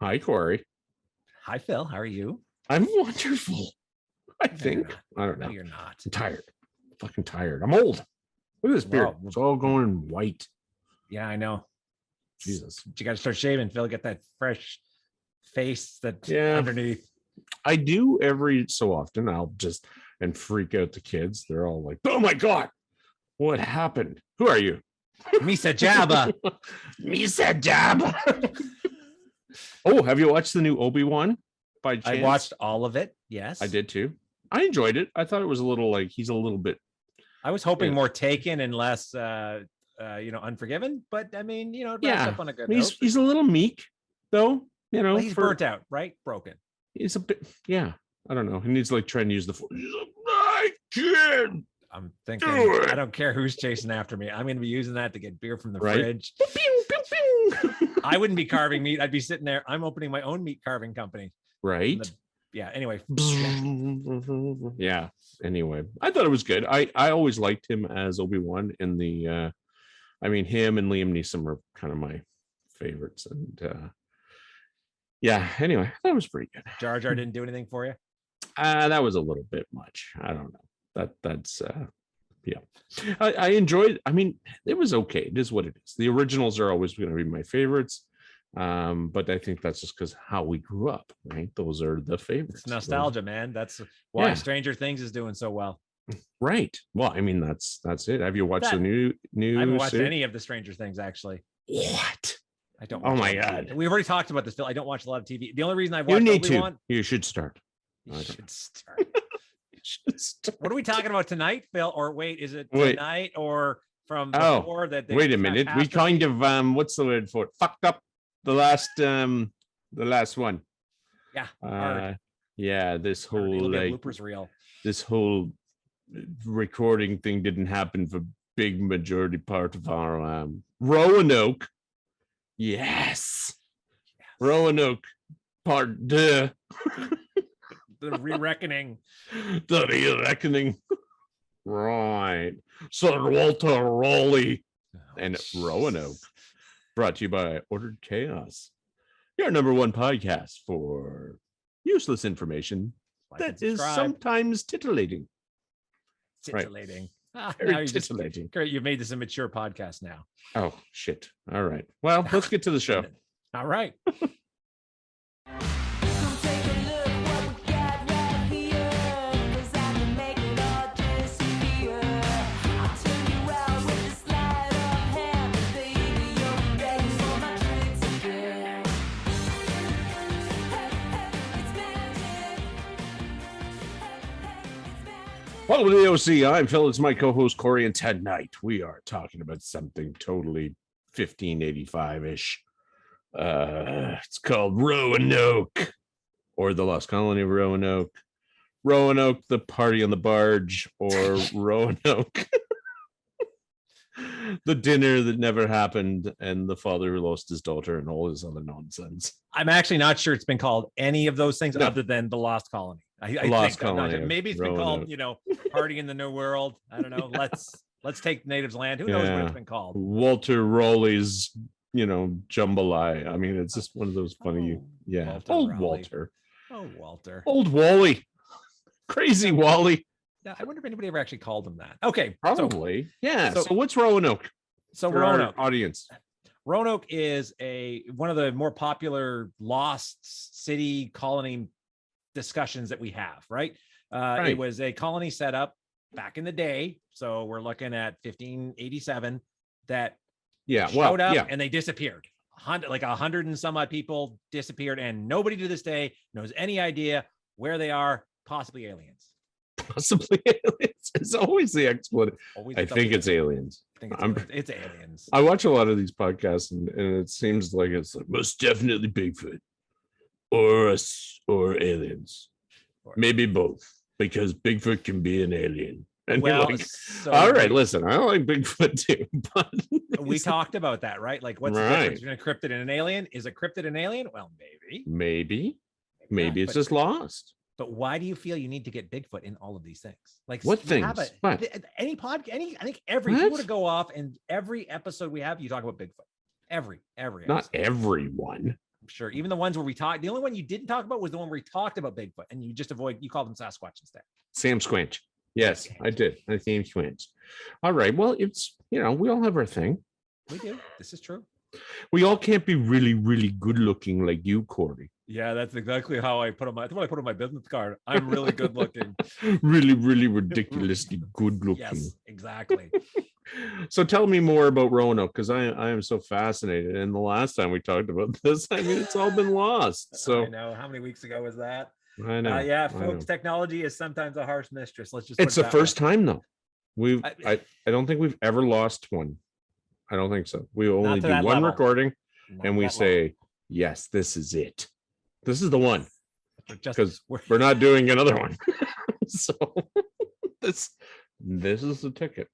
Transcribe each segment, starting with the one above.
Hi, Corey. Hi, Phil. How are you? I'm wonderful. I think. I don't know. No, you're not. I'm tired. Fucking tired. I'm old. Look at this beard. Wow. It's all going white. Yeah, I know. Jesus. You got to start shaving, Phil. Get that fresh face that's underneath. I do every so often. I'll just freak out the kids. They're all like, "Oh my God, what happened? Who are you?" Misa Jabba. Misa Jabba. Oh, have you watched the new Obi-Wan by chance? I watched all of it. Yes. I did too. I enjoyed it. I thought it was a little like he's a little bit. I was hoping more Taken and less Unforgiven, but I mean, it wraps up on a good note. He's a little meek though, well, he's burnt out, right? Broken. He's a bit, I don't know. He needs to trying to use the force. He's like, I can't. I'm thinking, I don't care who's chasing after me. I'm going to be using that to get beer from the fridge. Pew, pew, pew. I wouldn't be carving meat. I'd be sitting there. I'm opening my own meat carving company. Right. Anyway. Yeah. Anyway, I thought it was good. I always liked him as Obi-Wan in the, him and Liam Neeson were kind of my favorites. And anyway, that was pretty good. Jar Jar didn't do anything for you? That was a little bit much. I don't know. That's I enjoyed. It was okay. It is what it is. The originals are always going to be my favorites, but I think that's just because how we grew up, right? Those are the favorites. It's nostalgia, man. That's why Stranger Things is doing so well. Right. Well, that's it. Have you watched the new? I haven't watched any of the Stranger Things actually. What? I don't. Oh my God. We've already talked about this, Phil. I don't watch a lot of TV. The only reason I watch Obi-Wan, you should start. You should start. What are we talking about tonight, Phil? Or wait, is it tonight or from before that? Wait a minute. We kind of what's the word for it? Fucked up the last one. Yeah. This whole bloopers reel. This whole recording thing didn't happen for big majority part of our Roanoke. Yes. Roanoke part deux. The re-reckoning. The re-reckoning. Right. Sir Walter Raleigh and Roanoke. Brought to you by Ordered Chaos. Your number one podcast for useless information that is sometimes titillating. Titillating. Right. Very titillating. You've made this a mature podcast now. Oh, shit. All right. Well, let's get to the show. All right. Welcome to the OC. I'm Phil. It's my co-host Corey, and tonight we are talking about something totally 1585-ish. It's called Roanoke, or the Lost Colony of Roanoke, Roanoke, the Party on the Barge, or Roanoke, the dinner that never happened, and the father who lost his daughter, and all this other nonsense. I'm actually not sure it's been called any of those things other than the Lost Colony. I Lost think Colony. Maybe it's been called, Party in the New World. I don't know. Let's take Natives Land. Who knows what it's been called? Walter Raleigh's, jambalaya. It's just one of those funny. Walter. Oh, Walter. Old Wally. Crazy Wally. Yeah, I wonder if anybody ever actually called him that. Okay. Probably. So what's Roanoke? So Roanoke audience. Roanoke is one of the more popular lost city colony discussions that we have, right? It was a colony set up back in the day. So we're looking at 1587 that showed up and they disappeared. 100 and some odd people disappeared, and nobody to this day knows any idea where they are. Possibly aliens. It's always the explanation. I think it's aliens. It's aliens. I watch a lot of these podcasts, and it seems like it's most definitely Bigfoot or us or aliens. Maybe both, because Bigfoot can be an alien. And all right, listen, I like Bigfoot too, but we talked about that, right? Like, what's the difference between a cryptid and an alien? Is a cryptid an alien? Well, maybe it's just lost. But why do you feel you need to get Bigfoot in all of these things? Like, what things? Any podcast? I think if you were to go off and every episode we have, you talk about Bigfoot. Every not everyone. I'm sure. Even the ones where we talked, the only one you didn't talk about was the one where we talked about Bigfoot, and you called them Sasquatch instead. Sam Squinch. Yes, I did. I Sam Squinch. All right. Well, it's, we all have our thing. We do. This is true. We all can't be really, really good looking like you, Corey. Yeah, that's exactly how I put on my business card. I'm really good looking. Really, really ridiculously good looking. Yes, exactly. So tell me more about Roanoke, because I am so fascinated. And the last time we talked about this, it's all been lost. So I know. How many weeks ago was that? I know. Yeah, folks, technology is sometimes a harsh mistress. Let's just. It's the first time though. I don't think we've ever lost one. I don't think so. We only do one recording, and we say, yes, this is it. This is the one, because we're not doing another one. So this is the ticket.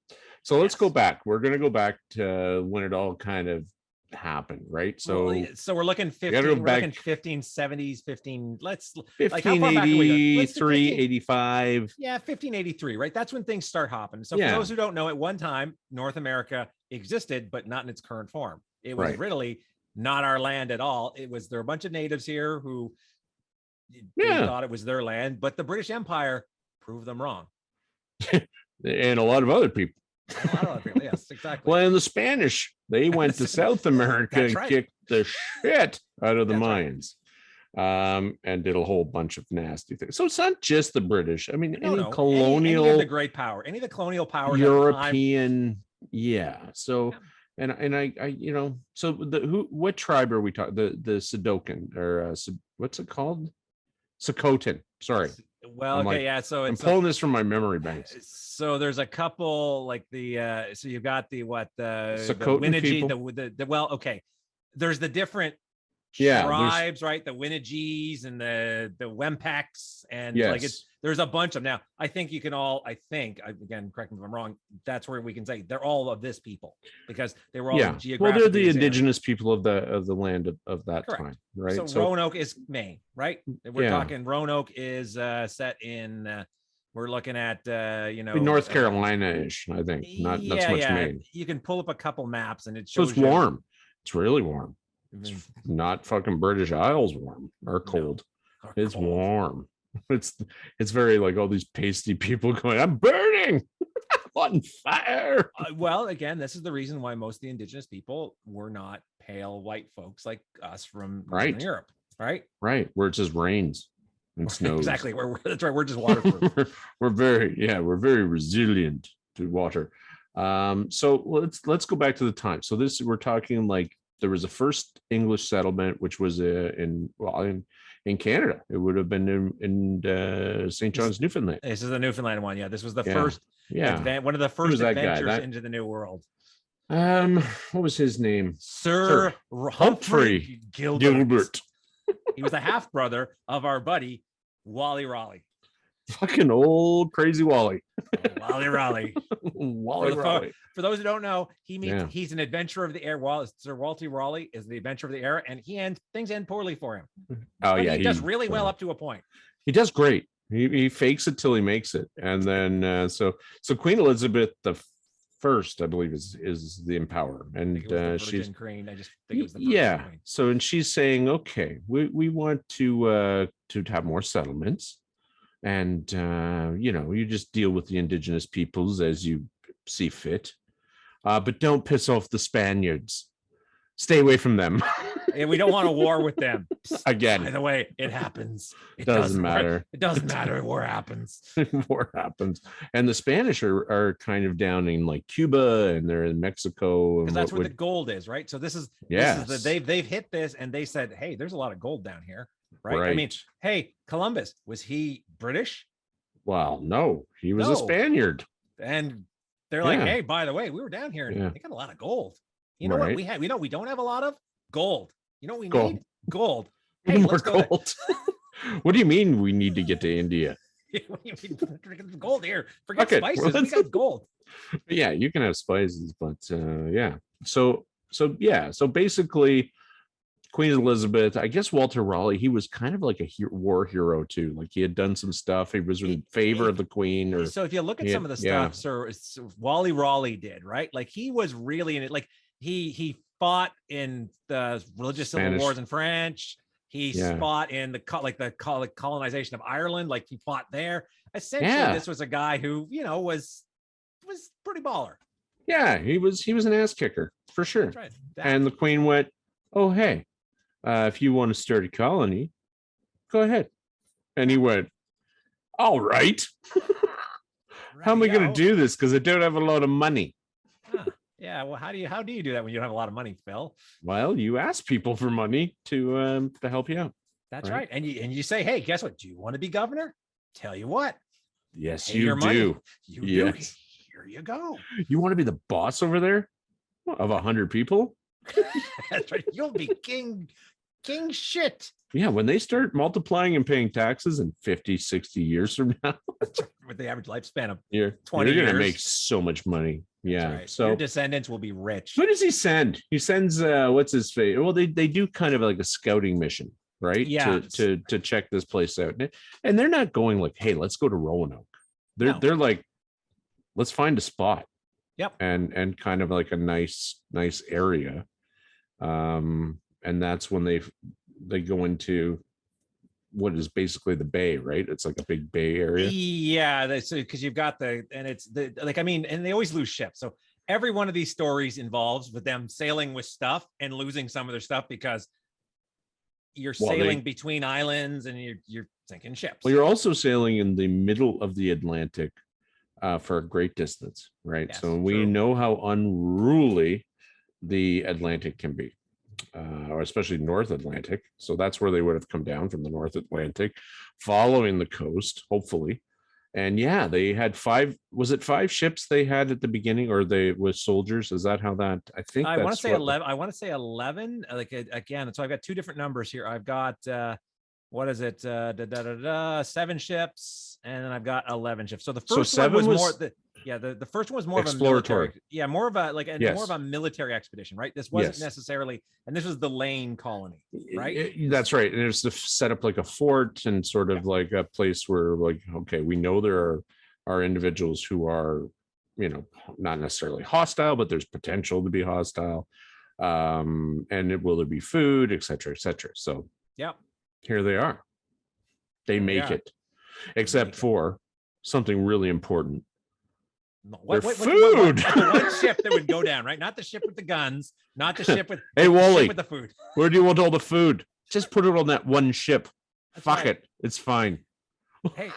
So let's go back. We're going to go back to when it all kind of happened, right? So we're looking 1570s, 1583, 85. Yeah, 1583, right? That's when things start hopping. So for those who don't know, at one time, North America existed, but not in its current form. It was really not our land at all. There were a bunch of natives here who thought it was their land, but the British Empire proved them wrong. And a lot of other people. Yes, exactly. Well, and the Spanish, they went to South America and kicked the shit out of the Mayans, and did a whole bunch of nasty things. So it's not just the British. I mean, any colonial, any of the great power, any of the colonial powers, European, So, and I, so what tribe are we talking? The Sudokan, or what's it called? Sokotan. Sorry. Well, so I'm pulling this from my memory banks. So there's a couple, like so you've got the Winnegie, there's the different tribes, right? The Winnegies and the Wempaks, and there's a bunch of them. Now, I think you can all, again, correct me if I'm wrong, that's where we can say they're all of this people, because they were all geographically. Well, they're the indigenous people of the land of that time, right? So Roanoke is Maine, right? We're talking Roanoke is set in we're looking at North Carolina-ish, I think. Not so much Maine. You can pull up a couple maps and it shows it's warm. It's really warm. It's not fucking British Isles warm or cold. It's warm. It's very like all these pasty people going, I'm burning. On fire. Well, again, this is the reason why most of the indigenous people were not pale white folks like us from Europe, right? Right, where it just rains and snows. Exactly. That's right. We're just waterproof. we're very resilient to water. So let's go back to the time. So we're talking like there was a first English settlement, which was in Canada. It would have been in St. John's, Newfoundland. This is the Newfoundland one. Yeah, this was the first. One of the first adventures into the New World. What was his name? Sir Humphrey Gilbert. He was a half brother of our buddy Wally Raleigh. Fucking old crazy Wally. Wally Raleigh. Raleigh. For those who don't know, he's an adventurer of the air. Sir Walter Raleigh is the adventurer of the air, and things end poorly for him. He does really well up to a point. He does great. He fakes it till he makes it, and then so Queen Elizabeth the First, I believe, is the empower, and she's Queen. I just think it was the first queen. So and she's saying, okay, we want to have more settlements, and you just deal with the indigenous peoples as you see fit, but don't piss off the Spaniards. Stay away from them. And we don't want a war with them. Again. By the way, it happens. It doesn't matter. It doesn't matter. War happens. War happens. And the Spanish are kind of down in like Cuba, and they're in Mexico. Because that's where the gold is, right? So this is they've hit this, and they said, hey, there's a lot of gold down here. Right? I mean, hey, Columbus, was he British? Well, no, he was a Spaniard. And they're like, hey, by the way, we were down here and they got a lot of gold. You know what we have? We don't have a lot of gold. You know what we need? Gold. Hey, more gold. What do you mean we need to get to India? What do you mean? Gold here. Forget spices. We got gold. Yeah, you can have spices, but So basically, Queen Elizabeth, I guess Walter Raleigh, he was kind of like a war hero too. Like he had done some stuff. He was in favor of the Queen. So if you look at some of the stuff, Sir Wally Raleigh did, right? Like he was really in it. Like he fought in the religious civil wars in France. He fought in the colonization of Ireland. Like he fought there. Essentially, this was a guy who, you know, was pretty baller. Yeah, he was an ass kicker for sure. That's right. And the queen went, "Oh, hey, if you want to start a colony, go ahead." And he went, "All right." How am I going to do this? Because I don't have a lot of money. Yeah. Well, how do you do that when you don't have a lot of money, Phil? Well, you ask people for money to help you out. That's right. And you say, hey, guess what? Do you want to be governor? Tell you what. Yes, you do. You do. Here you go. You want to be the boss over there of 100 people? That's right. You'll be king shit. Yeah, when they start multiplying and paying taxes in 50, 60 years from now, with the average lifespan of 20 years, you're gonna make so much money. Yeah. Right. So your descendants will be rich. Who does he send? He sends what's his face? Well, they do kind of like a scouting mission, right? Yeah. To check this place out. And they're not going like, hey, let's go to Roanoke. They're like, let's find a spot. Yep. And kind of like a nice area. And that's when they go into what is basically the bay, right? It's like a big bay area. Yeah, because you've got and they always lose ships. So every one of these stories involves with them sailing with stuff and losing some of their stuff because you're sailing between islands and you're sinking ships. Well, you're also sailing in the middle of the Atlantic for a great distance, right? Yes, so we know how unruly the Atlantic can be. Or especially North Atlantic. So that's where they would have come down from, the North Atlantic, following the coast, hopefully. And yeah, they had 5 ships they had at the beginning, or they with soldiers? Is that how that? I want to say 11. I want to say 11. Like again, so I've got 2 different numbers here. I've got what is it? 7 ships, and then I've got 11 ships. So the first one was more the first one was more exploratory. More of a military expedition, right? This wasn't necessarily, and this was the Lane colony, right? That's right. And it was to set up like a fort and sort of like a place where, like, okay, we know there are individuals who are, you know, not necessarily hostile, but there's potential to be hostile. And will there be food, et cetera, et cetera. So here they are. They make it, except for something really important. What food? One ship that would go down, right? Not the ship with the guns, not the ship with Wally, with the food. Where do you want all the food? Just put it on that one ship. That's Fuck it. It's fine. Hey,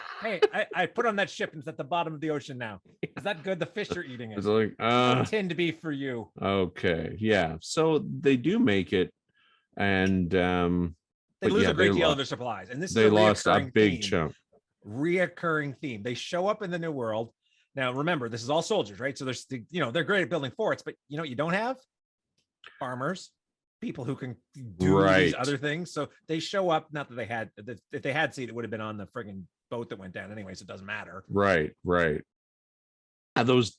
I put on that ship and it's at the bottom of the ocean now. Is that good? The fish are eating it. It's like, intend to be for you. Okay. Yeah. So they do make it, and they lose a great deal of their supplies. And they lost a big chunk. Reoccurring theme. They show up in the New World. Now, remember, this is all soldiers, right? So they're great at building forts, but you know what you don't have? Farmers, people who can do these other things. So they show up, not that they had, if they had seed, it would have been on the friggin' boat that went down anyway, so it doesn't matter. Right. Those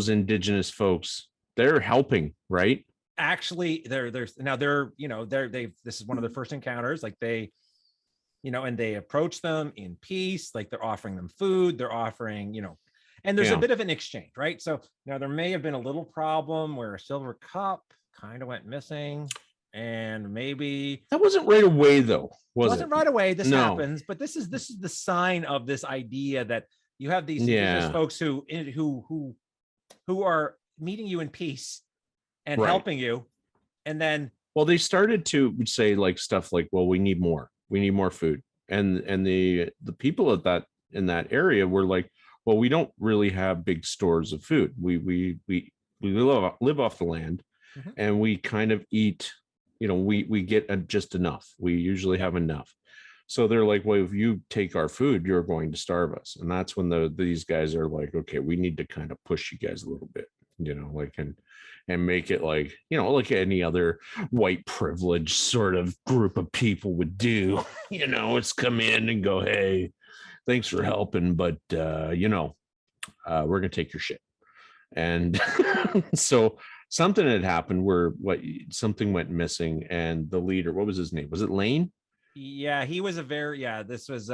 indigenous folks, they're helping, right? Actually, this is one of their first encounters. Like and they approach them in peace, like they're offering them food, they're offering, and there's a bit of an exchange, right? So now there may have been a little problem where a silver cup kind of went missing, and maybe that wasn't right away, though. It wasn't right away. This happens, but this is the sign of this idea that you have these folks who are meeting you in peace and helping you, and then they started to say like stuff like, well, we need more food, and the people in that area were like, well, we don't really have big stores of food. We live off the land, and we kind of eat, we get just enough. We usually have enough. So they're like, well, if you take our food, you're going to starve us. And that's when these guys are like, okay, we need to kind of push you guys a little bit, and make it like, like any other white privilege sort of group of people would do. It's come in and go, hey, thanks for helping, but we're gonna take your shit. And so something had happened where something went missing, and the leader, what was his name? Was it Lane? Yeah, he was this was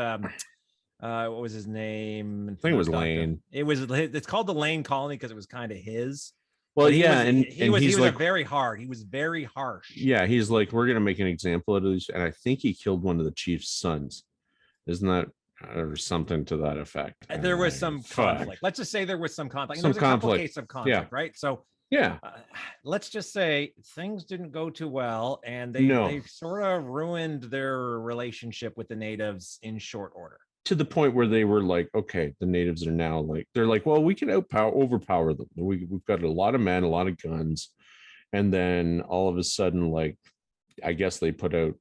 what was his name? I think it was Lane. It's called the Lane Colony because it was kind of his. Well, he yeah, was, he was like very hard. He was very harsh. Yeah, he's like, we're gonna make an example out of these, and I think he killed one of the chief's sons. Isn't that or something to that effect? There was some conflict. Let's just say there was some conflict. There was a couple cases of conflict, right? So yeah, let's just say things didn't go too well, and they sort of ruined their relationship with the natives in short order. To the point where they were like, okay, the natives are now like, they're like, well, we can overpower them. We've got a lot of men, a lot of guns. And then all of a sudden, like, I guess they put out,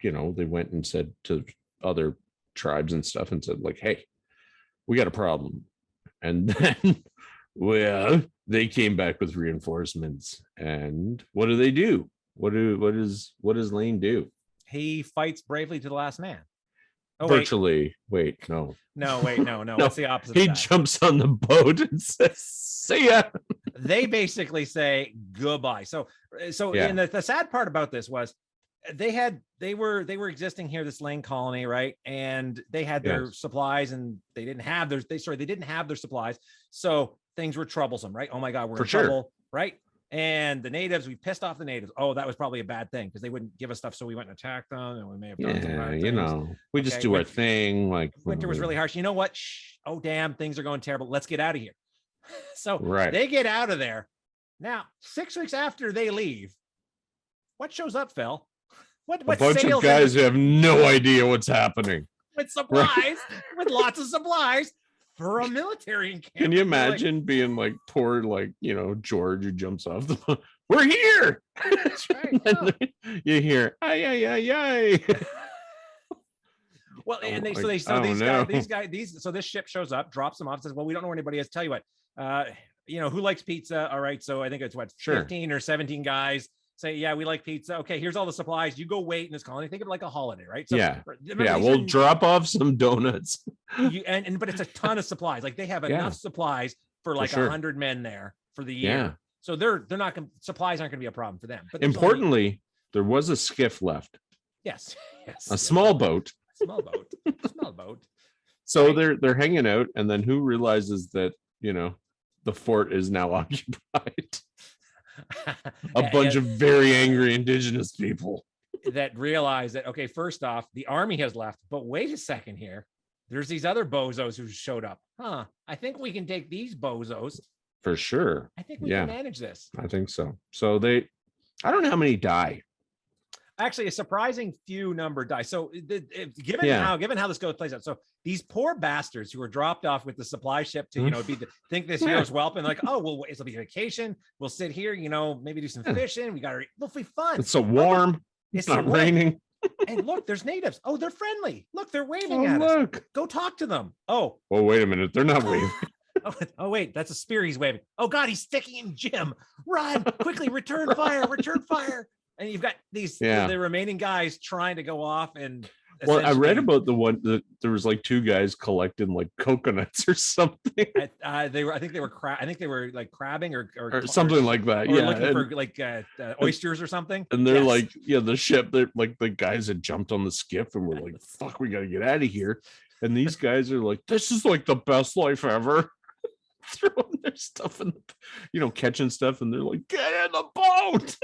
they went and said to other tribes and stuff and said, like, hey, we got a problem. And then, well, they came back with reinforcements. And what do they do? What does Lane do? He fights bravely to the last man. Oh, virtually. Wait, no. No, wait, no. It's the opposite. He jumps on the boat and says, see ya. They basically say goodbye. So yeah. And the sad part about this was they were existing here, this Lane colony, right? And they had their supplies, and they didn't have their supplies. So things were troublesome, right? Oh my God, we're in trouble, right? And the natives, we pissed off the natives. Oh, that was probably a bad thing because they wouldn't give us stuff. So we went and attacked them, and we may have done some bad things. We just do our thing. Like winter was really harsh. You know what? Oh, damn, things are going terrible. Let's get out of here. So right. They get out of there. Now, 6 weeks after they leave, what shows up, Phil? What a bunch of guys who have no idea what's happening. With supplies, with lots of supplies. For a military encampment. Can you imagine being like poor, like, George who jumps off the boat? We're here. That's right. Yeah. You hear, ay. Well, and so this ship shows up, drops them off, says, well, we don't know where anybody is. Tell you what, who likes pizza? All right. So I think it's 15 or 17 guys say, yeah, we like pizza. Okay, here's all the supplies. You go wait in this colony. Think of it like a holiday, right? So, we'll drop off some donuts. But it's a ton of supplies. Like they have enough supplies for like 100 men there for the year. Yeah. So they're not going. Supplies aren't going to be a problem for them. But importantly, there was a skiff left. Yes. A small boat. Small boat. So they're hanging out, and then who realizes that the fort is now occupied? A bunch of very angry indigenous people that realize that, okay, first off, the army has left, but wait a second here. There's these other bozos who showed up. I think we can take these bozos. For sure. I think we can manage this. I think so. So I don't know how many die. Actually, a surprising few number die. So given how this plays out. So these poor bastards who were dropped off with the supply ship to, think this hero's welcome, like, oh, well, it'll be vacation. We'll sit here, maybe do some fishing. We'll be fun. It's so warm. It's not raining. And look, there's natives. Oh, they're friendly. Look, they're waving at us. Go talk to them. Oh, wait a minute. They're not waving. Oh, wait, that's a spear he's waving. Oh God, he's sticking in Jim. Run quickly, return fire. And you've got the remaining guys trying to go off. And I read about the one that there was like two guys collecting like coconuts or something. I think they were like crabbing or something like that. Or looking for like oysters or something. And they're like, the ship. They're like the guys had jumped on the skiff and were like, "Fuck, we got to get out of here." And these guys are like, "This is like the best life ever." Throwing their stuff in catching stuff, and they're like, get in the boat.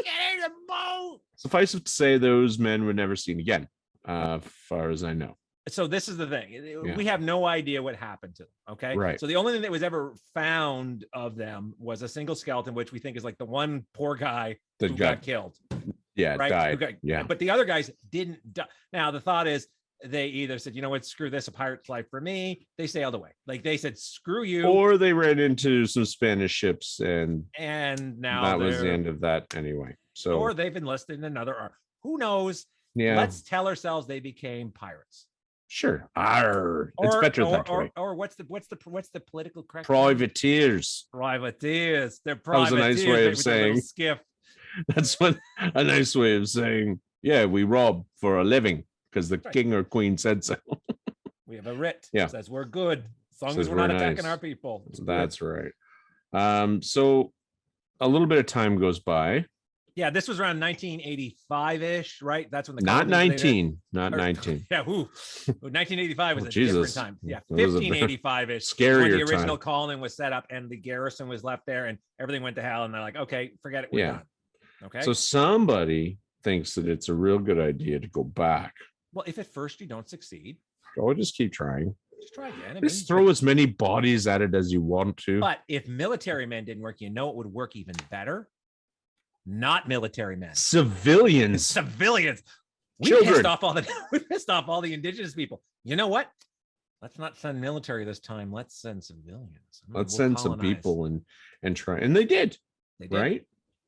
Suffice it to say, those men were never seen again, far as I know. So this is the thing. We have no idea what happened to them. Okay. Right. So the only thing that was ever found of them was a single skeleton, which we think is like the one poor guy who got killed. Yeah. Right? Died. But the other guys didn't die. Now the thought is, they either said, you know what, screw this, a pirate's life for me. They sailed away. Like they said, screw you. Or they ran into some Spanish ships and now that was the end of that anyway. So, or they've enlisted in another army. Who knows? Yeah. Let's tell ourselves they became pirates. Sure. It's better that way. Or what's the political correct? Privateers. They're privateers. That was a nice way of saying skiff. That's a nice way of saying, yeah, we rob for a living. Because the king or queen said so. We have a writ. Says we're good as long as we're not attacking our people. That's right. So a little bit of time goes by, Yeah, this was around 1985-ish, right? That's when the not colonies- 19, not 19. Yeah, 1985 was Oh, a Jesus. different time. Yeah, That was a 1585-ish. When scarier the original time. colony was set up and the garrison was left there, and everything went to hell, and they're like, okay, forget it, we're Yeah. done. Okay. So somebody thinks that it's a real good idea to go back. Well, if at first you don't succeed, I'll just keep trying. just try again. I Just mean, throw as many bodies at it as you want to. but if military men didn't work, you know it would work even better. Not military men. Civilians. Civilians. We Children. pissed off all the indigenous people. You know what? Let's not send military this time. Let's send civilians. Let's send some people and try. And they did. Right.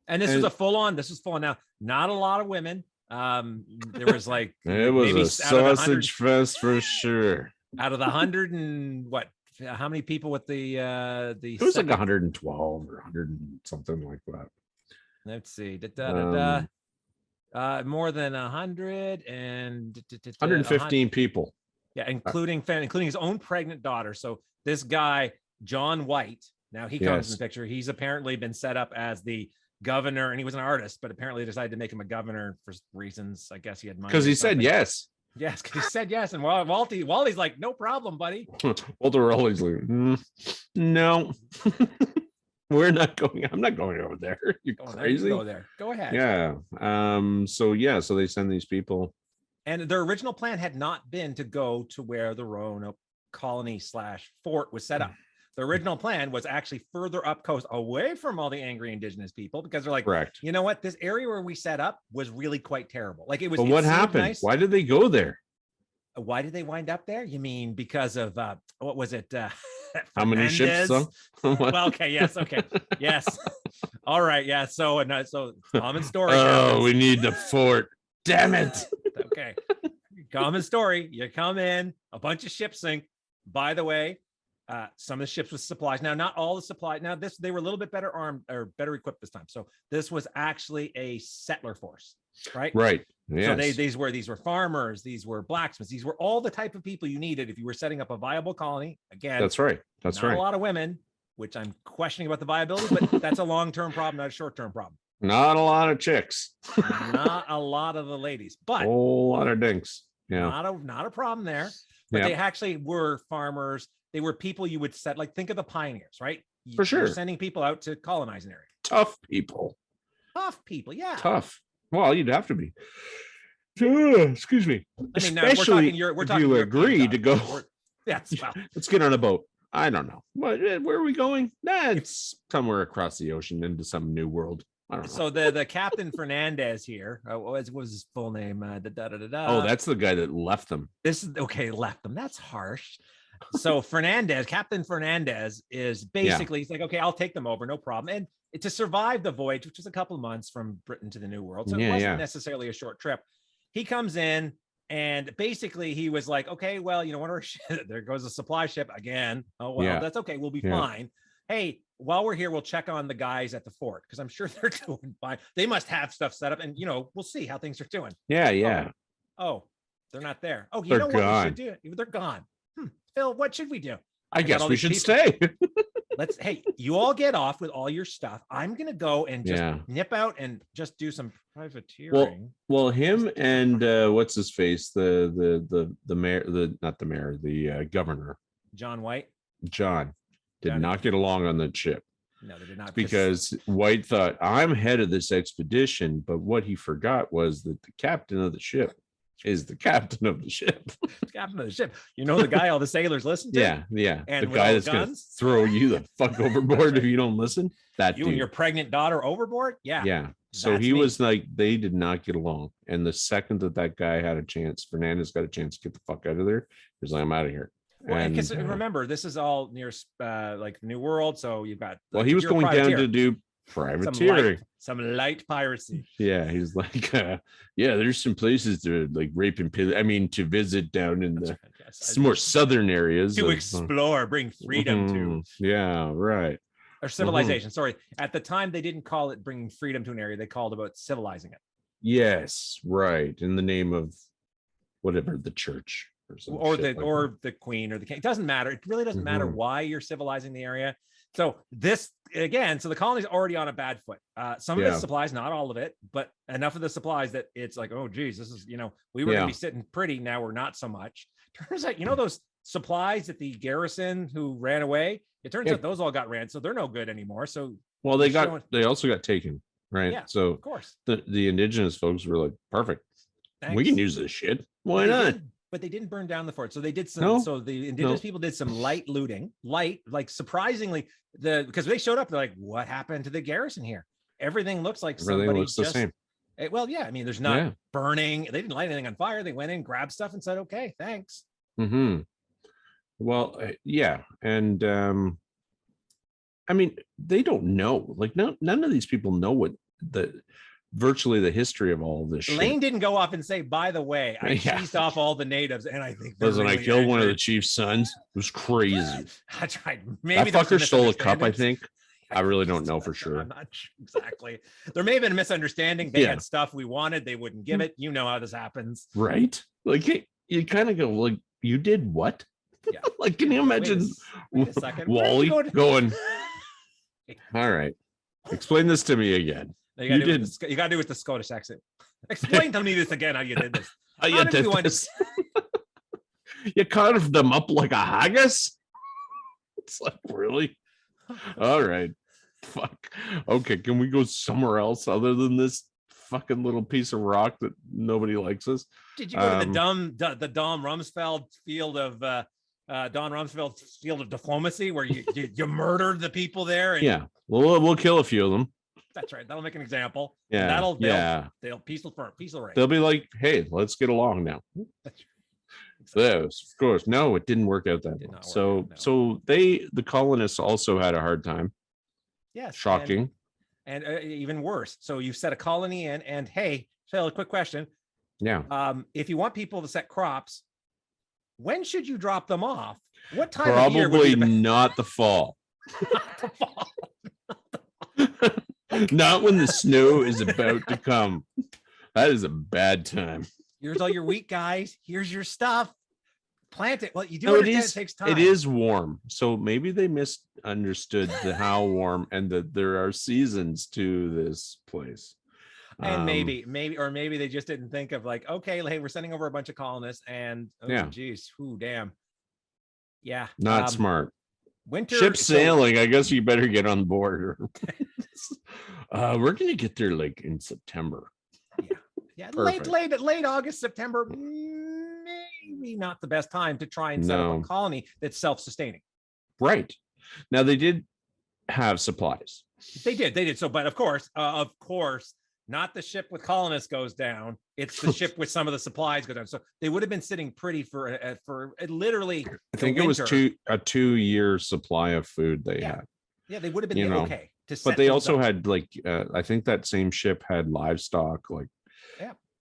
And this was full on now. Not a lot of women. There was like it was maybe a sausage fest for sure. Out of the 100 and what? How many people with the it was like 112 or 100 and something like that. Let's see. More than 100 and 115 people. Yeah, including his own pregnant daughter. So this guy, John White, now he comes in the picture. He's apparently been set up as the governor, and he was an artist, but apparently decided to make him a governor for reasons. I guess he had money. Because he said yes. Yes, because he said yes. And Walty's like, no problem, buddy. Walter Raleigh's like, no. We're not going. I'm not going over there. You're crazy. Go there. Go ahead. Yeah. So they send these people. And their original plan had not been to go to where the Roanoke colony / fort was set up. The original plan was actually further up coast, away from all the angry indigenous people, because they're like, correct. You know what? This area where we set up was really quite terrible. Like it was. But what happened? Nice. Why did they go there? Why did they wind up there? You mean because of what was it? How many ships? Well, okay, yes, okay, yes. All right, yeah. So common story. Oh, we need the fort. Damn it. Okay, common story. You come in, a bunch of ships sink. By the way, some of the ships with supplies. Now, not all the supply. Now, they were a little bit better armed or better equipped this time. So this was actually a settler force, right? Right. Yes. So these were farmers, these were blacksmiths, these were all the type of people you needed if you were setting up a viable colony. Again, that's right. That's right. A lot of women, which I'm questioning about the viability, but that's a long-term problem, not a short-term problem. Not a lot of chicks. Not a lot of the ladies, but a whole lot of dinks. Yeah. Not a problem there. But they actually were farmers. They were people you would set, like think of the pioneers, right? For sure. You're sending people out to colonize an area. Tough people. Yeah. Tough. Well, you'd have to be. Excuse me. I mean, especially we're talking you agree to go. Let's get on a boat. I don't know. Where are we going? It's somewhere across the ocean into some new world. I don't know. So the Captain Fernandez here, what was his full name? Oh, that's the guy that left them. Left them. That's harsh. So Captain Fernandez is basically, he's like, okay, I'll take them over, no problem. And to survive the voyage, which was a couple of months from Britain to the New World, so it wasn't necessarily a short trip. He comes in and basically he was like, okay, well, you know, there goes a supply ship again. Oh, well, that's okay. We'll be fine. Hey, while we're here, we'll check on the guys at the fort because I'm sure they're doing fine. They must have stuff set up, and you know, we'll see how things are doing. Yeah. Oh, they're not there. Oh, you know what we should do? They're gone. Phil, what should we do? I guess we should stay. Hey, you all get off with all your stuff. I'm gonna go and just nip out and just do some privateering. Well, him and what's his face? The mayor, the governor. John White. John did not get along on the ship. No, they did not. Because White thought, I'm head of this expedition, but what he forgot was that the captain of the ship is the captain of the ship. Captain of the ship. You know the guy all the sailors listen to? Yeah. And the guy that's going to throw you the fuck overboard if you don't listen. That you and your pregnant daughter overboard? Yeah. Yeah. So he was like, they did not get along. And the second that guy had a chance, Fernandez got a chance to get the fuck out of there. He was like, I'm out of here. Well, because remember, this is all near like New World. So you've got. Well, he was going down to do privateering. Some light piracy. Yeah, he's like, there's some places to like rape and to visit down in some more southern areas to explore, bring freedom to. Yeah, right. Or civilization. Sorry, at the time they didn't call it bringing freedom to an area; they called about civilizing it. Yes, right. In the name of whatever, the church or the queen or the king. It doesn't matter. It really doesn't matter why you're civilizing the area. So this again, so the colony's already on a bad foot. Some of the supplies, not all of it, but enough of the supplies that it's like, oh geez, this is, we were gonna be sitting pretty, now we're not so much. Turns out, those supplies at the garrison who ran away, it turns out those all got ran, so they're no good anymore. So they also got taken, right? Yeah, so of course the indigenous folks were like, perfect. Thanks. We can use this shit. Why not? But they didn't burn down the fort. So they did some. So the indigenous people did some light looting. Like surprisingly, because they showed up, they're like, "What happened to the garrison here? Everything looks like somebody looks the same." Well, yeah. I mean, there's not burning. They didn't light anything on fire. They went in, grabbed stuff, and said, "Okay, thanks." Mm-hmm. Well, yeah, and I mean, they don't know. Like, none of these people know what virtually the history of all of this shit. Lane didn't go off and say, by the way, I cheesed off all the natives, and I think I killed one of the chief's sons. It was crazy. I tried. Maybe that fucker stole a cup, I think. I really don't know for sure. I'm not sure exactly. There may have been a misunderstanding. They had stuff we wanted, they wouldn't give it. You know how this happens, right? Like you kind of go, like, you did what? Yeah. Like, can you imagine wait a second. Wally going? All right, explain this to me again. You got to do with the Scottish accent. Explain to me this again. How you did this? How you did this? You carved them up like a haggis. It's like, really? All right, fuck. Okay, can we go somewhere else other than this fucking little piece of rock that nobody likes us? Did you go to the Don Rumsfeld field of diplomacy, where you murdered the people there? And we'll kill a few of them. That's right. That'll make an example. Yeah. They'll peaceful right. They'll be like, hey, let's get along now. Exactly. Of course. No, it didn't work out that way. So the colonists also had a hard time. Yes. Shocking. And even worse. So you've set a colony in, and hey, Phil, a quick question. Yeah. If you want people to set crops, when should you drop them off? What time Probably of year? Not the fall. Not the fall. Not when the snow is about to come. That is a bad time. Here's all your wheat, guys. Here's your stuff. Plant it. Well, you do understand it takes time. It is warm. So maybe they misunderstood how warm and that there are seasons to this place. And maybe they just didn't think of like, okay, hey, we're sending over a bunch of colonists, and geez, damn. Yeah. Not smart. Winter ship sailing. I guess you better get on board. We're gonna get there like in September. Yeah. Late August, September. Maybe not the best time to try and set up a colony that's self-sustaining. Right. Now they did have supplies. They did. So, but of course, not the ship with colonists goes down. It's the ship with some of the supplies go down. So they would have been sitting pretty for literally. I think it was a 2-year supply of food they had. Yeah, they would have been okay. But they also had like I think that same ship had livestock like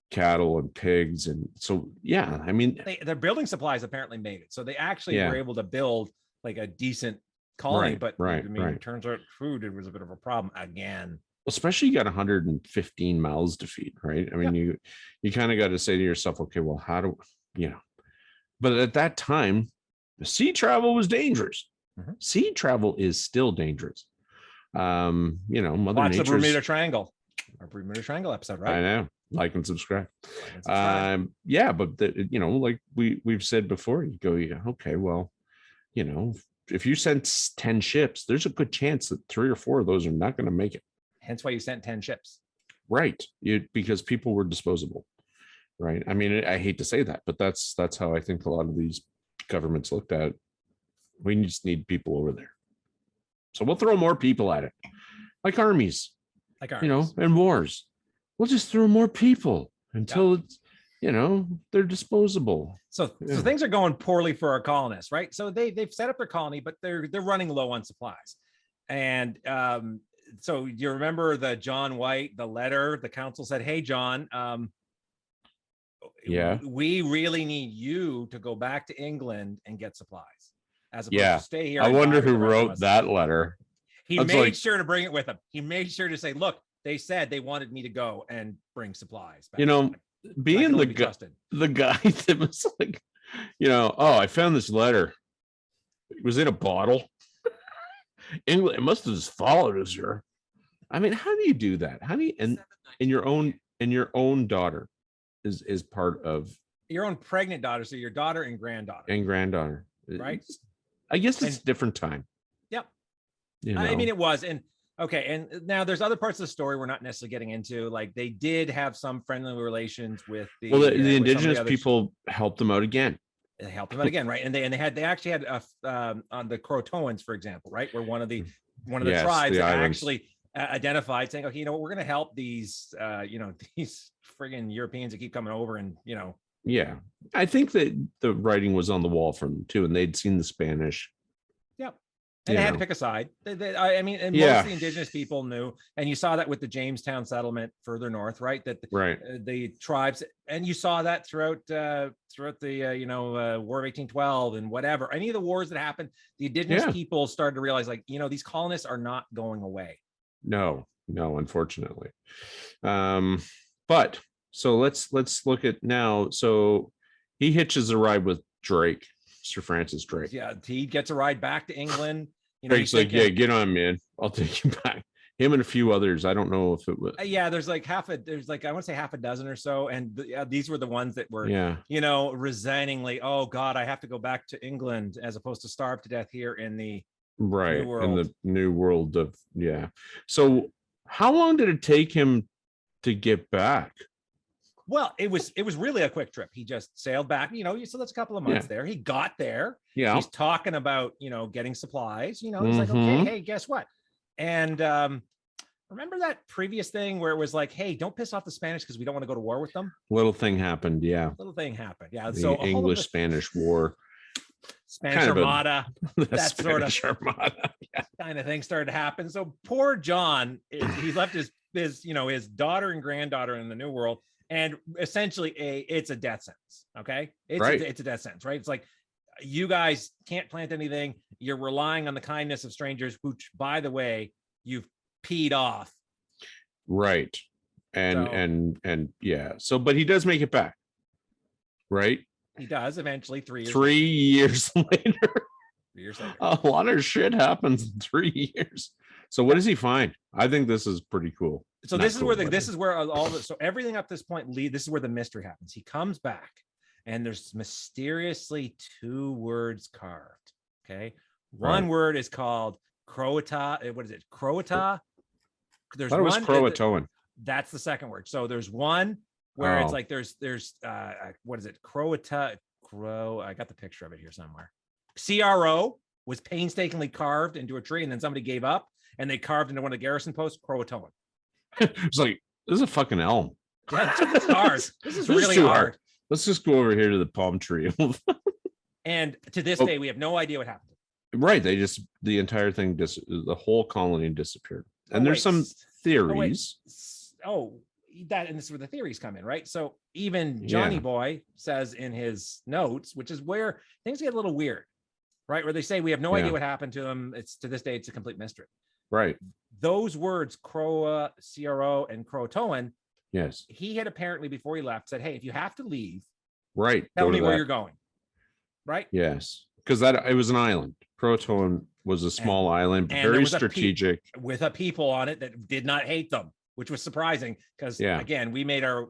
cattle and pigs, and so I mean their building supplies apparently made it. So they actually were able to build like a decent colony. It turns out food it was a bit of a problem again. Especially you got 115 mouths to feed, right? I mean, you kind of got to say to yourself, okay, well, how do but at that time, the sea travel was dangerous. Mm-hmm. Sea travel is still dangerous. Mother Watch Nature's the Bermuda Triangle, our Bermuda Triangle episode, right? I know. Like and subscribe. But like we've said before, you go, okay, well, if you send 10 ships, there's a good chance that 3 or 4 of those are not going to make it. Hence why you sent 10 ships. Right. Because people were disposable. Right. I mean, I hate to say that, but that's how I think a lot of these governments looked at it. We just need people over there. So we'll throw more people at it. Like armies. And wars. We'll just throw more people until it's, they're disposable. So things are going poorly for our colonists, right? So they've set up their colony, but they're running low on supplies. And so you remember the John White, the letter, the council said, hey, John, we really need you to go back to England and get supplies as opposed to stay here. I wonder who wrote that letter. He made sure to bring it with him. He made sure to say, look, they said they wanted me to go and bring supplies back. Being the guy that was like, I found this letter. It was in a bottle. England, it must have just followed us here. I mean, how do you do that? How do you and your own daughter is part of your own pregnant daughter, so your daughter and granddaughter, right? I guess it's a different time. Yep. You know? I mean, it was. And okay, and now there's other parts of the story we're not necessarily getting into. Like they did have some friendly relations with the indigenous people helped them out again. They helped them out again, right? And they actually had on the Croatoans, for example, right, where one of the tribes actually identified, saying, okay, you know what, we're going to help these these friggin' Europeans that keep coming over, and yeah, I think that the writing was on the wall for them too, and they'd seen the Spanish. Yep. And they had to pick a side. I mean, and most of the indigenous people knew, and you saw that with the Jamestown settlement further north, right? That the tribes, and you saw that throughout the War of 1812 and whatever. Any of the wars that happened, the indigenous people started to realize, like, these colonists are not going away. No, unfortunately. But so let's look at now. So he hitches a ride with Drake. Sir Francis Drake. Yeah, he gets a ride back to England. Drake's like, yeah, get on, man. I'll take you back. Him and a few others. I don't know if it was. Yeah, there's like I want to say half a dozen or so, and these were the ones that were, resigningly, oh God, I have to go back to England as opposed to starve to death here in the New world. In the new world of So, how long did it take him to get back? Well, it was really a quick trip. He just sailed back, so that's a couple of months there. He got there. Yeah. He's talking about, getting supplies, he's like, okay, hey, guess what? And remember that previous thing where it was like, hey, don't piss off the Spanish because we don't want to go to war with them. Little thing happened. Yeah. The so English-Spanish war. Spanish Armada, that sort of kind of thing started to happen. So poor John, he left his daughter and granddaughter in the New World. And essentially, it's a death sentence. Okay, it's a death sentence, right? It's like, you guys can't plant anything. You're relying on the kindness of strangers, which, by the way, you've peed off. Right, and yeah. So, but he does make it back, right? He does eventually. 3 years. 3 years later. 3 years later. A lot of shit happens in 3 years. So, what does he find? I think this is pretty cool. So this is where all the so everything up this point this is where the mystery happens. He comes back and there's mysteriously 2 words carved. Okay. One word is called Croata. What is it? Croata. There's one. It was Croatoan. That's the second word. So there's one where it's like there's what is it? Croata. I got the picture of it here somewhere. CRO was painstakingly carved into a tree, and then somebody gave up and they carved into one of the garrison posts Croatoan. It's like, this is a fucking elm. Yeah, this is hard. This is really hard. Let's just go over here to the palm tree. And to this day, we have no idea what happened. Right. The entire thing, the whole colony disappeared. And there's some theories. And this is where the theories come in, right? So even Johnny Boy says in his notes, which is where things get a little weird, right? Where they say we have no idea what happened to him. To this day, it's a complete mystery. Right. Those words, CRO, and Croatoan, yes, he had apparently, before he left, said, hey, if you have to leave, tell me where you're going. Right? Yes. Because it was an island. Croatoan was a small island, but very strategic. With a people on it that did not hate them, which was surprising because, again, we made our...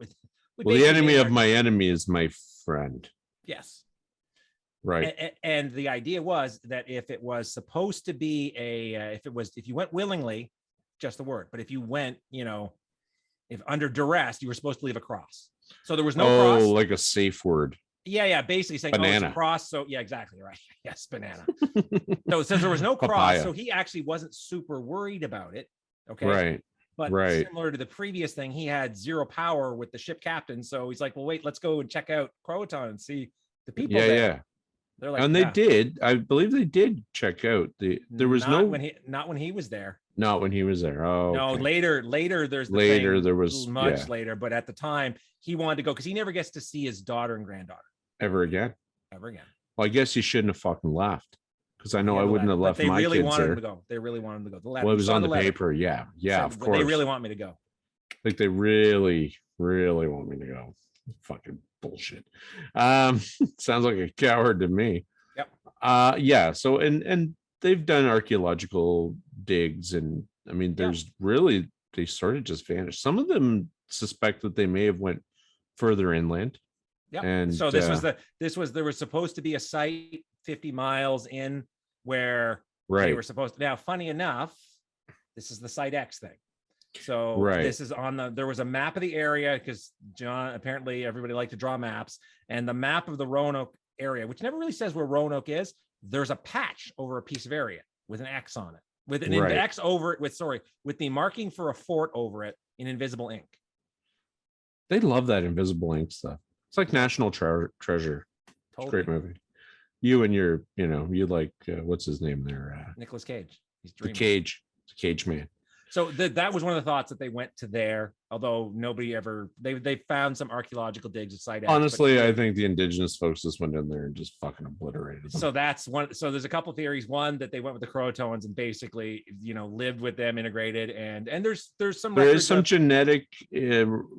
the enemy of my enemy is my friend. Yes. Right. And the idea was that if it was supposed to be if you went willingly, just the word, but if you went, if under duress, you were supposed to leave a cross. So there was no cross. Like a safe word. Yeah. Basically saying, banana. It's a cross. So yeah, exactly. Right. Yes. Banana. So since there was no cross, so he actually wasn't super worried about it. Okay. Right. But similar to the previous thing, he had 0 power with the ship captain. So he's like, well, wait, let's go and check out Croatoan and see the people there. Yeah. They're like, and they did. I believe they did check out there was not when he was there. Not when he was there. Oh, no. Okay. Later. There's there was much later, but at the time he wanted to go because he never gets to see his daughter and granddaughter ever again. Well, I guess he shouldn't have fucking left because I know I wouldn't have left my kids there. They really wanted him to go. They really wanted him to go. Well, it was on the paper. Yeah, of course. They really want me to go. Like they really, really want me to go. Fucking bullshit. Sounds like a coward to me. Yep. Yeah. So and they've done archaeological digs, and I mean, there's really, they sort of just vanished. Some of them suspect that they may have went further inland. Yeah. And so there was supposed to be a site 50 miles in where they were supposed to. Now, funny enough, this is the Site X thing. So this is there was a map of the area, because John, apparently everybody liked to draw maps, and the map of the Roanoke area, which never really says where Roanoke is, there's a patch over a piece of area with an X on it, with an X over it, with the marking for a fort over it in invisible ink. They love that invisible ink stuff. It's like National Treasure. Totally. It's a great movie. You and your, you like, what's his name there? Nicolas Cage. He's dreaming. The Cage Man. So that was one of the thoughts, that they went to there, although nobody ever, they found some archaeological digs at Site X. Honestly, I think the indigenous folks just went in there and just fucking obliterated them. So that's one. So there's a couple theories. One, that they went with the Croatoans and basically, lived with them, integrated, and there's some. There is some genetic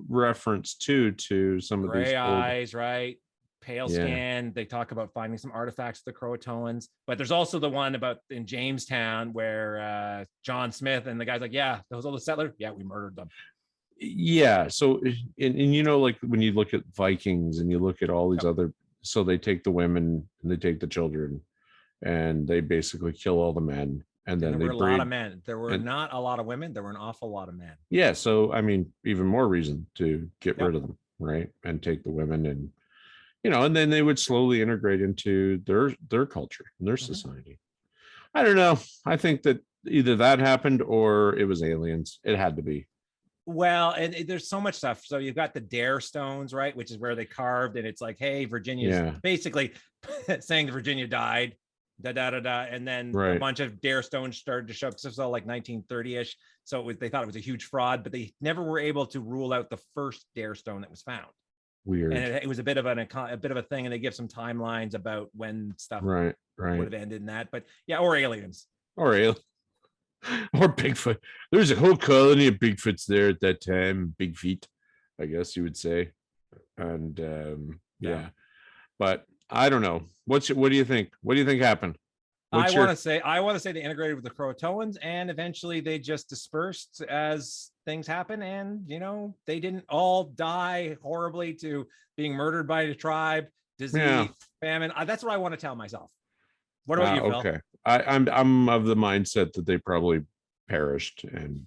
reference to some of these gray eyes, right? Pale skin. They talk about finding some artifacts of the Croatoans, but there's also the one about in Jamestown where John Smith and the guy's like, yeah, those are the settlers. Yeah, we murdered them. Yeah. So, and like when you look at Vikings and you look at all these other, so they take the women and they take the children, and they basically kill all the men. And then there were a lot of men. There were not a lot of women. There were an awful lot of men. Yeah. So, I mean, even more reason to get rid of them, right? And take the women, and and then they would slowly integrate into their culture and their society. I don't know. I think that either that happened or it was aliens. It had to be. Well, and there's so much stuff. So you've got the Dare stones, right? Which is where they carved, and it's like, hey, Virginia's basically saying Virginia died, and then a bunch of Dare stones started to show up. So it was all like 1930-ish. So they thought it was a huge fraud, but they never were able to rule out the first Dare stone that was found. Weird. And it was a bit of a thing, and they give some timelines about when stuff would have ended in that. But or aliens, or Bigfoot. There's a whole colony of Bigfoots there at that time. Big feet, I guess you would say. And but I don't know. What do you think? What do you think happened? I want to say they integrated with the Croatoans, and eventually they just dispersed as things happen, and they didn't all die horribly to being murdered by the tribe, disease, famine. That's what I want to tell myself. What about you, Phil? Okay, I'm of the mindset that they probably perished, and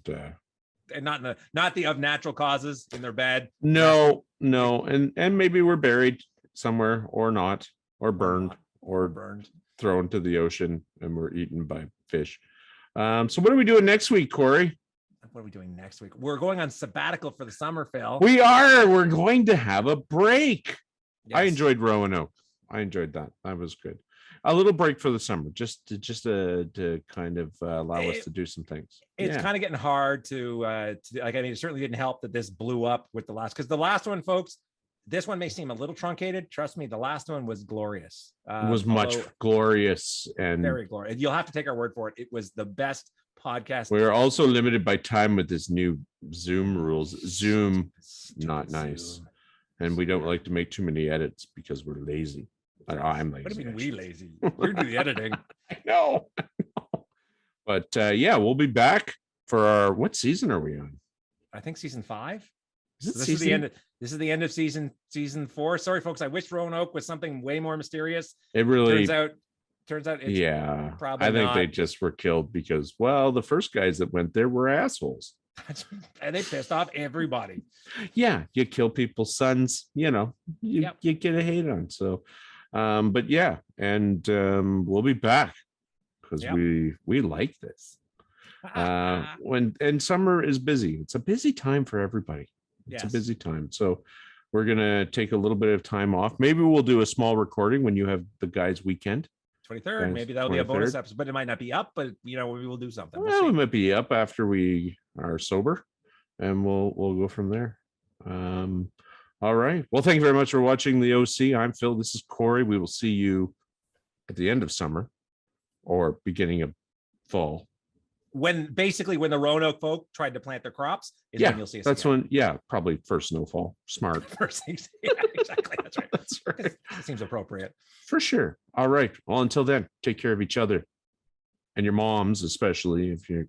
not the of natural causes in their bed. No, and maybe we're buried somewhere, or not, or burned, or thrown to the ocean, and we're eaten by fish. So what are we doing next week, Corey? What are we doing next week? We're going on sabbatical for the summer, Phil. We are. We're going to have a break. Yes. I enjoyed Roanoke. I enjoyed that. That was good. A little break for the summer, just to kind of allow us to do some things. It's kind of getting hard to like. I mean, it certainly didn't help that this blew up with the last, because the last one, folks. This one may seem a little truncated. Trust me, the last one was glorious. It was much glorious and very glorious. You'll have to take our word for it. It was the best podcast. We are also limited by time with this new Zoom rules. Zoom, not nice. And we don't like to make too many edits because we're lazy. I'm lazy. What do you mean we lazy? You do the editing. I know. But we'll be back for our, what season are we on? I think season 5. So this is the end. This is the end of season 4. Sorry, folks. I wish Roanoke was something way more mysterious. It really turns out. It's probably I think not. They just were killed because, well, the first guys that went there were assholes, and they pissed off everybody. Yeah, you kill people's sons. You get a hate on. So, but and we'll be back because we like this. When summer is busy, it's a busy time for everybody. It's a busy time. So we're going to take a little bit of time off. Maybe we'll do a small recording when you have the guys' weekend. 23rd. Maybe that'll be a bonus episode, but it might not be up, but we will do something. Well, it might be up after we are sober, and we'll go from there. All right. Well, thank you very much for watching the OC. I'm Phil. This is Corey. We will see you at the end of summer or beginning of fall. When the Roanoke folk tried to plant their crops, when you'll see us. That's again. Probably first snowfall. Smart. First things. Yeah, exactly. That's right. That's right. It seems appropriate. For sure. All right. Well, until then, take care of each other And your moms, especially if you've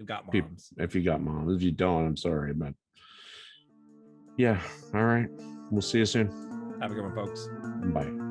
got moms. If you got moms. If you don't, I'm sorry, but yeah. All right. We'll see you soon. Have a good one, folks. Bye.